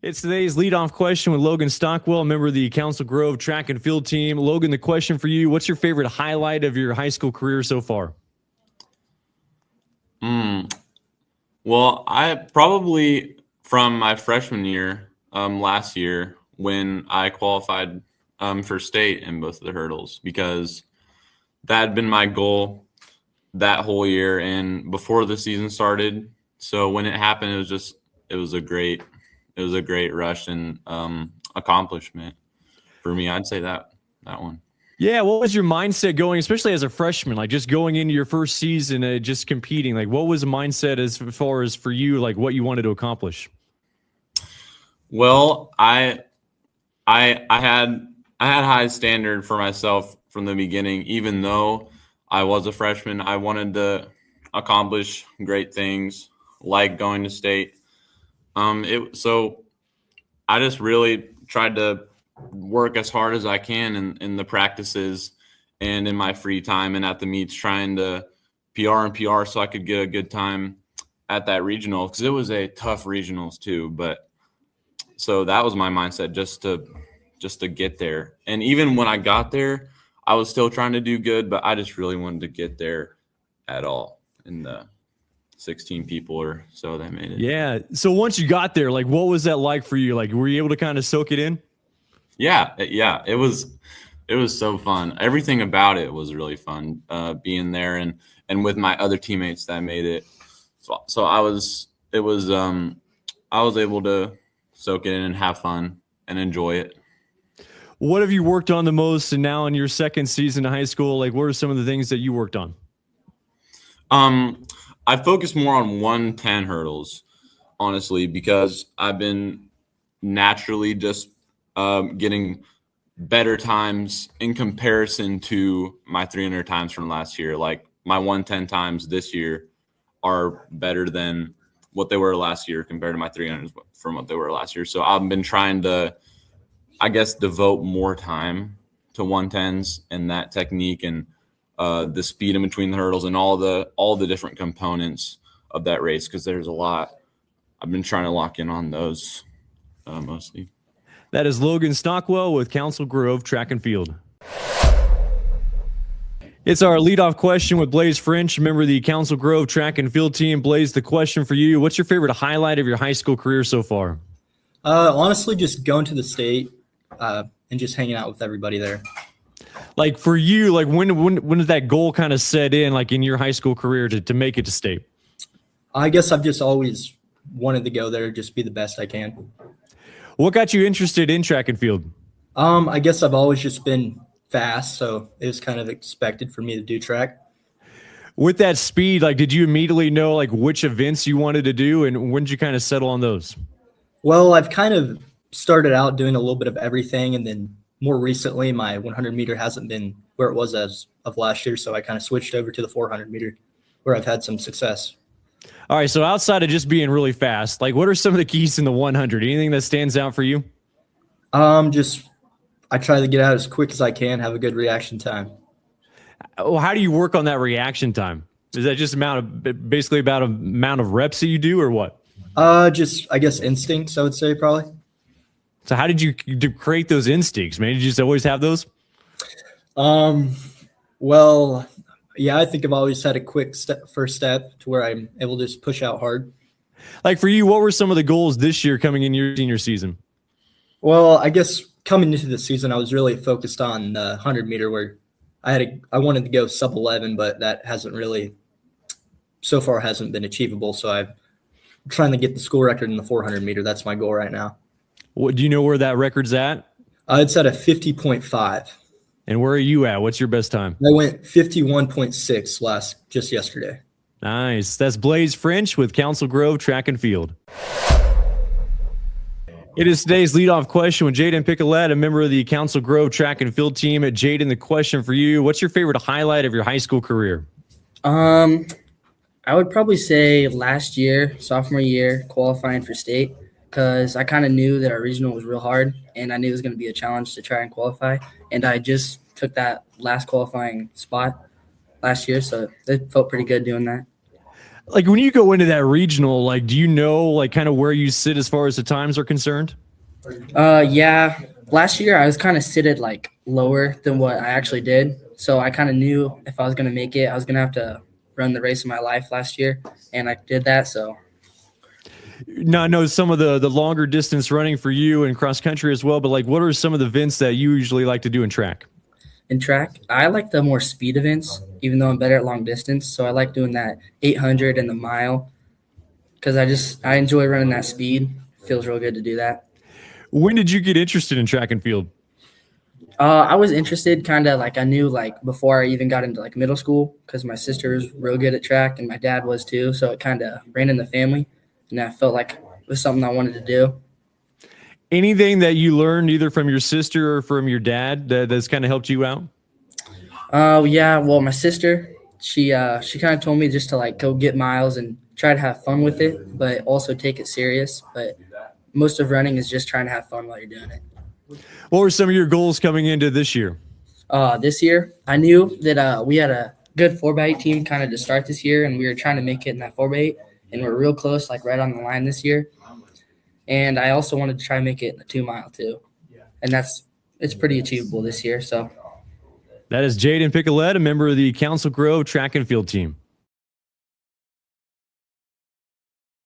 It's today's leadoff question with Logan Stockwell, a member of the Council Grove track and field team. Logan, the question for you, what's your favorite highlight of your high school career so far? Well, I probably from my freshman year, last year, when I qualified for state in both of the hurdles, because that had been my goal that whole year and before the season started. So when it happened, it was a great rush and accomplishment for me. I'd say that one. Yeah, what was your mindset going, especially as a freshman, like just going into your first season, just competing? Like, what was the mindset as far as for you, like what you wanted to accomplish? Well, I had high standard for myself from the beginning. Even though I was a freshman, I wanted to accomplish great things, like going to state. So I just really tried to work as hard as I can in the practices and in my free time and at the meets, trying to PR so I could get a good time at that regional, because it was a tough regionals too. But so that was my mindset, just to get there. And even when I got there, I was still trying to do good, but I just really wanted to get there at all in the 16 people or so that made it. Yeah. So once you got there, like what was that like for you? Like, were you able to kind of soak it in? Yeah. It was so fun. Everything about it was really fun, being there and with my other teammates that made it. So I was able to soak it in and have fun and enjoy it. What have you worked on the most, and now in your second season of high school, like what are some of the things that you worked on? I focus more on 110 hurdles, honestly, because I've been naturally just getting better times in comparison to my 300 times from last year. Like my 110 times this year are better than what they were last year compared to my 300s from what they were last year. So I've been trying to, I guess, devote more time to 110s and that technique and the speed in between the hurdles and all the different components of that race, because there's a lot. I've been trying to lock in on those mostly. That is Logan Stockwell with Council Grove Track and Field. It's our leadoff question with Blaise French, a member of the Council Grove Track and Field team. Blaise, the question for you, what's your favorite highlight of your high school career so far? Honestly, just going to the state and just hanging out with everybody there. Like for you, like when did that goal kind of set in, like in your high school career to make it to state? I guess I've just always wanted to go there, just be the best I can. What got you interested in track and field? I guess I've always just been fast, so it was kind of expected for me to do track. With that speed, like did you immediately know like which events you wanted to do, and when did you kind of settle on those? Well, I've kind of started out doing a little bit of everything, and then more recently my 100 meter hasn't been where it was as of last year, so I kind of switched over to the 400 meter where I've had some success. All right, so outside of just being really fast, like what are some of the keys in the 100? Anything that stands out for you? Just I try to get out as quick as I can, have a good reaction time. Well, how do you work on that reaction time? Is that just basically about amount of reps that you do, or what? Just I guess instincts, I would say probably. So how did you create those instincts, man? Did you just always have those? Well, yeah, I think I've always had a quick first step to where I'm able to just push out hard. Like for you, what were some of the goals this year coming in your senior season? Well, I guess coming into the season, I was really focused on the 100 meter where I wanted to go sub 11, but that so far hasn't been achievable. So I'm trying to get the school record in the 400 meter. That's my goal right now. What, do you know where that record's at? It's at a 50.5. And where are you at? What's your best time? I went 51.6 just yesterday. Nice. That's Blaise French with Council Grove Track and Field. It is today's leadoff question with Jadyn Picolet, a member of the Council Grove Track and Field team. Jadyn, the question for you, what's your favorite highlight of your high school career? I would probably say last year, sophomore year, qualifying for state, because I kind of knew that our regional was real hard, and I knew it was going to be a challenge to try and qualify. And I just took that last qualifying spot last year, so it felt pretty good doing that. Like when you go into that regional, like do you know like kind of where you sit as far as the times are concerned? Yeah. Last year I was kind of seated like lower than what I actually did. So I kind of knew if I was going to make it, I was going to have to run the race of my life last year. And I did that. So Now I know some of the longer distance running for you and cross country as well, but like what are some of the events that you usually like to do in track? in track, I like the more speed events, even though I'm better at long distance. So I like doing that 800 and the mile because I enjoy running that speed. Feels real good to do that. When did you get interested in track and field? I was interested kind of like I knew like before I even got into like middle school because my sister was real good at track and my dad was too. So it kind of ran in the family and I felt like it was something I wanted to do. Anything that you learned either from your sister or from your dad that's kind of helped you out? Yeah. Well, my sister, she kind of told me just to like go get miles and try to have fun with it, but also take it serious. But most of running is just trying to have fun while you're doing it. What were some of your goals coming into this year? This year, I knew that we had a good 4x8 team kind of to start this year, and we were trying to make it in that 4x8, and we're real close, like right on the line this year. And I also wanted to try and make it in the 2 mile too, and it's pretty achievable this year. So That is Jadyn Picolet, a member of the Council Grove track and field team.